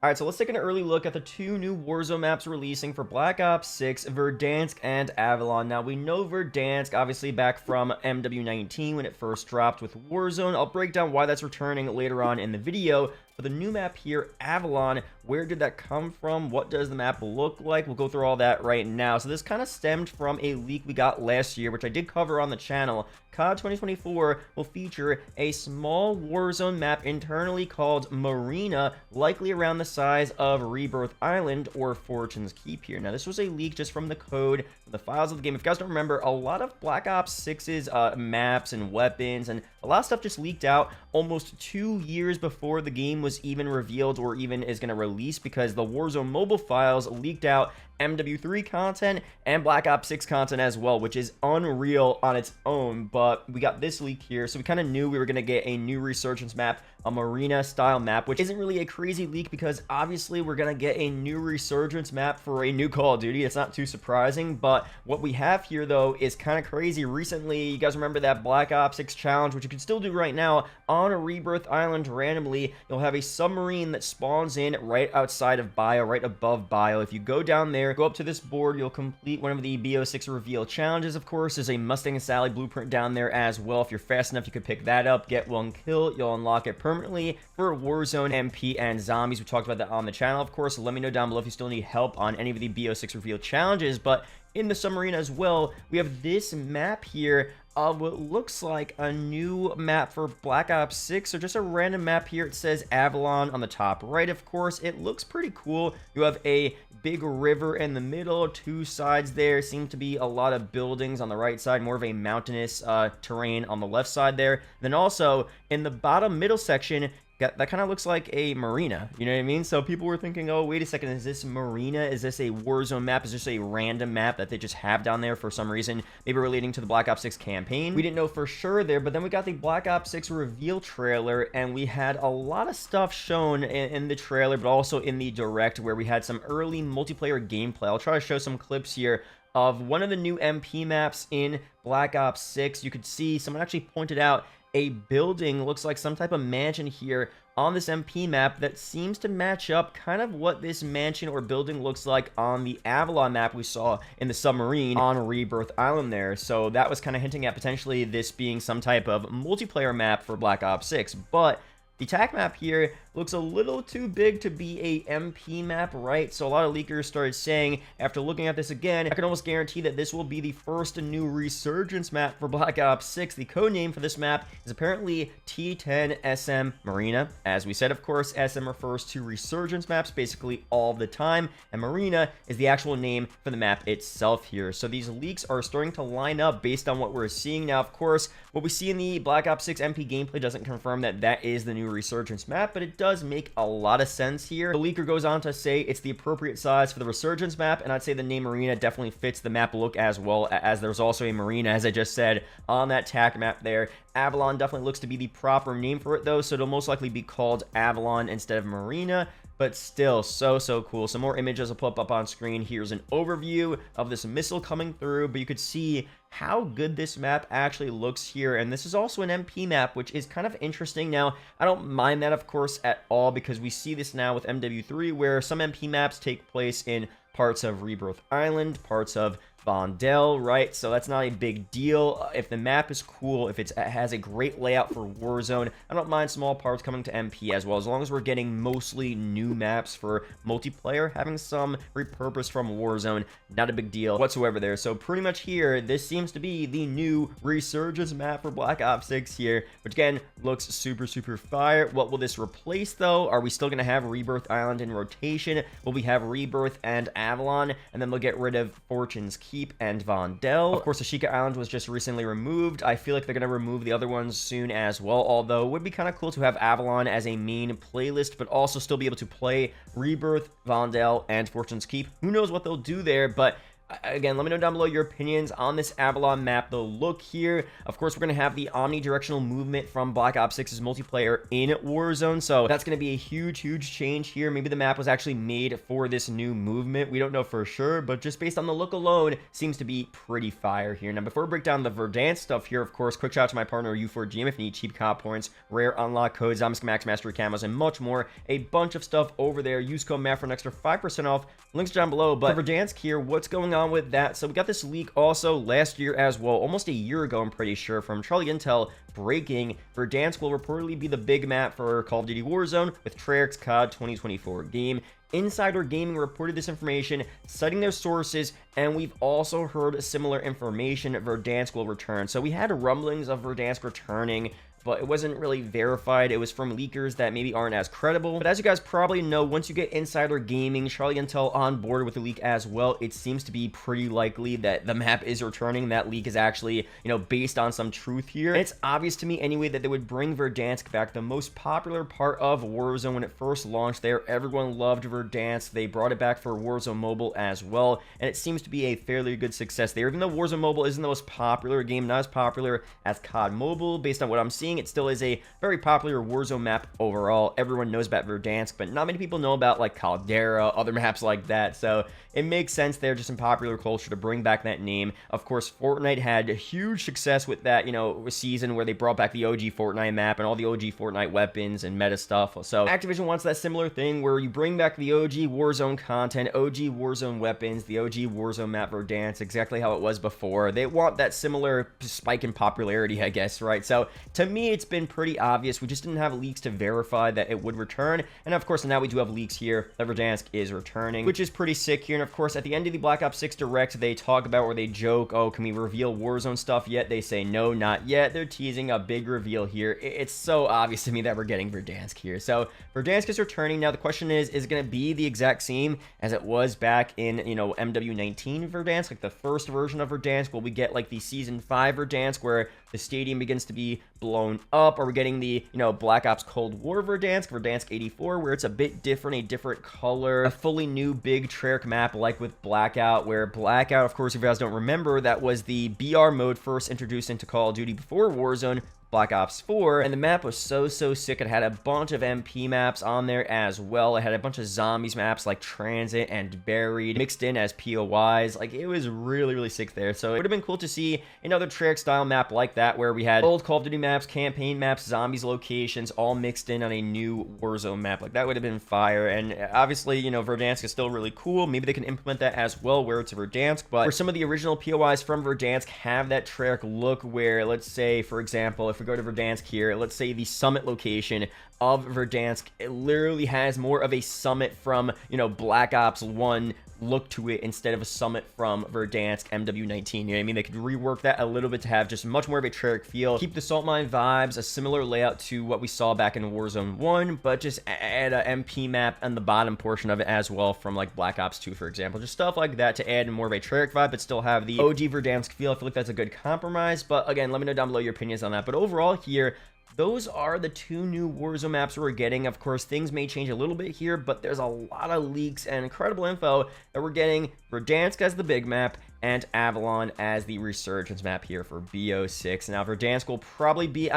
Alright, so let's take an early look at the two new Warzone maps releasing for Black Ops 6, Verdansk and Avalon. Now, we know Verdansk, obviously back from MW19 when it first dropped with Warzone. I'll break down why that's returning later on in the video. But the new map here, Avalon, where did that come from? What does the map look like? We'll go through all that right now. So this kind of stemmed from a leak we got last year, which I did cover on the channel. COD 2024 will feature a small Warzone map internally called Marina, likely around the size of Rebirth Island or Fortune's Keep here. Now, this was a leak just from the code, the files of the game. If you guys don't remember, a lot of Black Ops 6's maps and weapons and a lot of stuff just leaked out almost 2 years before the game was even revealed or even is going to release, because the Warzone mobile files leaked out MW3 content and Black Ops 6 content as well, which is unreal on its own. But we got this leak here, so we kind of knew we were going to get a new Resurgence map, a Marina style map, which isn't really a crazy leak because obviously we're going to get a new Resurgence map for a new Call of Duty. It's not too surprising, but what we have here though is kind of crazy. Recently, you guys remember that Black Ops 6 challenge, which you can still do right now on a Rebirth Island randomly. You'll have a submarine that spawns in right outside of Bio, right above Bio. If you go down there, go up to this board, you'll complete one of the BO6 reveal challenges. Of course, there's a Mustang and Sally blueprint down there as well. If you're fast enough, you could pick that up, get one kill, you'll unlock it permanently for Warzone, MP, and zombies. We talked about that on the channel, of course. So let me know down below if you still need help on any of the BO6 reveal challenges. But in the submarine as well, we have this map here of what looks like a new map for Black Ops 6, or just a random map here. It says Avalon on the top right, of course. It looks pretty cool. You have a big river in the middle, two sides there seem to be a lot of buildings on the right side, more of a mountainous terrain on the left side there. Then also in the bottom middle section, that kind of looks like a marina, you know what I mean? So people were thinking, oh, wait a second, is this marina? Is this a Warzone map? Is this a random map that they just have down there for some reason, maybe relating to the Black Ops 6 campaign? We didn't know for sure there, but then we got the Black Ops 6 reveal trailer, and we had a lot of stuff shown in the trailer, but also in the direct, where we had some early multiplayer gameplay. I'll try to show some clips here of one of the new MP maps in Black Ops 6. You could see someone actually pointed out a building, looks like some type of mansion here on this MP map that seems to match up kind of what this mansion or building looks like on the Avalon map we saw in the submarine on Rebirth Island there. So that was kind of hinting at potentially this being some type of multiplayer map for Black Ops 6. But the TAC map here looks a little too big to be a MP map, right? So a lot of leakers started saying, after looking at this again, I can almost guarantee that this will be the first new Resurgence map for Black Ops 6. The code name for this map is apparently T10 SM Marina. As we said, of course, SM refers to Resurgence maps basically all the time, and Marina is the actual name for the map itself here. So these leaks are starting to line up based on what we're seeing now. Of course, what we see in the Black Ops 6 MP gameplay doesn't confirm that that is the new Resurgence map, but it does make a lot of sense here. The leaker goes on to say it's the appropriate size for the Resurgence map, and I'd say the name Marina definitely fits the map look as well, as there's also a Marina, as I just said, on that TAC map there. Avalon definitely looks to be the proper name for it though, so it'll most likely be called Avalon instead of Marina. But still, so cool. Some more images will pop up on screen. Here's an overview of this missile coming through, but you could see how good this map actually looks here. And this is also an MP map, which is kind of interesting. Now, I don't mind that, of course, at all, because we see this now with MW3, where some MP maps take place in parts of Rebirth Island, parts of Vondel, right? So that's not a big deal. If the map is cool, if it has a great layout for Warzone, I don't mind small parts coming to MP as well, as long as we're getting mostly new maps for multiplayer. Having some repurposed from Warzone, not a big deal whatsoever there. So pretty much here, this seems to be the new Resurgence map for Black Ops 6 here, which again, looks super fire. What will this replace though? Are we still going to have Rebirth Island in rotation? Will we have Rebirth and Avalon, and then they'll get rid of Fortune's Keep and Vondel? Of course, Ashika Island was just recently removed. I feel like they're going to remove the other ones soon as well, although it would be kind of cool to have Avalon as a main playlist, but also still be able to play Rebirth, Vondel, and Fortune's Keep. Who knows what they'll do there, but Again, let me know down below your opinions on this Avalon map. The look here, of course, we're going to have the omnidirectional movement from Black Ops 6's multiplayer in Warzone, so that's going to be a huge change here. Maybe the map was actually made for this new movement. We don't know for sure, but just based on the look alone, seems to be pretty fire here. Now, before we break down the Verdansk stuff here, of course, quick shout out to my partner U4GM if you need cheap comp points, rare unlock codes, Zombie Max Mastery camos, and much more. A bunch of stuff over there. Use code MAT for an extra 5% off. Links down below. But for Verdansk here, what's going on with that? So we got this leak also last year as well, almost a year ago, I'm pretty sure, from Charlie Intel, breaking Verdansk will reportedly be the big map for Call of Duty Warzone with Treyarch's COD 2024 game. Insider Gaming reported this information, citing their sources, and we've also heard similar information. Verdansk will return. So we had rumblings of Verdansk returning, but it wasn't really verified. It was from leakers that maybe aren't as credible. But as you guys probably know, once you get Insider Gaming, Charlie Intel on board with the leak as well, it seems to be pretty likely that the map is returning. That leak is actually, based on some truth here. And it's obvious to me anyway that they would bring Verdansk back, the most popular part of Warzone when it first launched there. Everyone loved Verdansk. They brought it back for Warzone Mobile as well, and it seems to be a fairly good success there. Even though Warzone Mobile isn't the most popular game, not as popular as COD Mobile, based on what I'm seeing, it still is a very popular Warzone map overall. Everyone knows about Verdansk, but not many people know about like Caldera, other maps like that. So it makes sense there, just in popular culture, to bring back that name. Of course, Fortnite had a huge success with that, season where they brought back the OG Fortnite map and all the OG Fortnite weapons and meta stuff. So Activision wants that similar thing where you bring back the OG Warzone content, OG Warzone weapons, the OG Warzone map Verdansk, exactly how it was before. They want that similar spike in popularity, I guess, right? So to me, it's been pretty obvious. We just didn't have leaks to verify that it would return. And of course, now we do have leaks here that Verdansk is returning, which is pretty sick here. And of course, at the end of the Black Ops 6 Direct, they talk about, or they joke, oh, can we reveal Warzone stuff yet? They say, no, not yet. They're teasing a big reveal here. It's so obvious to me that we're getting Verdansk here. So Verdansk is returning. Now, the question is it going to be the exact same as it was back in, MW19 Verdansk, like the first version of Verdansk? Will we get like the Season 5 Verdansk where the stadium begins to be blown up? Are we getting the, Black Ops Cold War Verdansk 84, where it's a bit different, a different color, a fully new big Treyarch map like with Blackout, where Blackout, of course, if you guys don't remember, that was the BR mode first introduced into Call of Duty before Warzone, Black Ops 4, and the map was so sick. It had a bunch of MP maps on there as well. It had a bunch of zombies maps like Transit and Buried mixed in as POIs. Like, it was really sick there. So it would have been cool to see another Treyarch style map like that, where we had old Call of Duty maps, campaign maps, zombies locations, all mixed in on a new Warzone map. Like, that would have been fire. And obviously, Verdansk is still really cool. Maybe they can implement that as well, where it's a Verdansk. But for some of the original POIs from Verdansk have that Treyarch look, where, let's say, for example, if we go to Verdansk here, let's say the summit location of Verdansk, it literally has more of a summit from, Black Ops 1 look to it instead of a summit from Verdansk MW19. You know what I mean? They could rework that a little bit to have just much more of a Treyarch feel. Keep the salt mine vibes, a similar layout to what we saw back in Warzone 1, but just add a MP map on the bottom portion of it as well from like Black Ops 2, for example. Just stuff like that to add more of a Treyarch vibe, but still have the OG Verdansk feel. I feel like that's a good compromise, but again, let me know down below your opinions on that. But overall here, those are the two new Warzone maps we're getting. Of course, things may change a little bit here, but there's a lot of leaks and incredible info that we're getting. Verdansk as the big map and Avalon as the Resurgence map here for BO6. Now, Verdansk will probably be,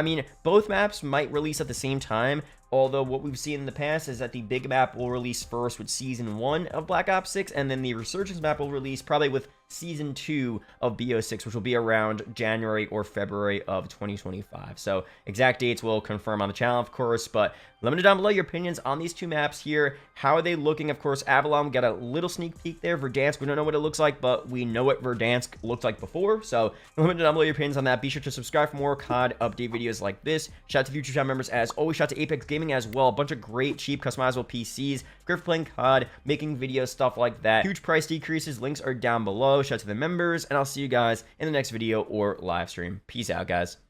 both maps might release at the same time, although what we've seen in the past is that the big map will release first with Season 1 of Black Ops 6, and then the Resurgence map will release probably with Season 2 of BO6, which will be around January or February of 2025. So exact dates will confirm on the channel, of course, but let me know down below your opinions on these two maps here. How are they looking? Of course, Avalon, we got a little sneak peek there. Verdansk, we don't know what it looks like, but we know what Verdansk looked like before. So let me know down below your opinions on that. Be sure to subscribe for more COD update videos like this. Shout out to future channel members as always. Shout out to Apex Gaming as well. A bunch of great, cheap, customizable PCs. Great for playing COD, making videos, stuff like that. Huge price decreases. Links are down below. Shout out to the members, and I'll see you guys in the next video or live stream. Peace out, guys.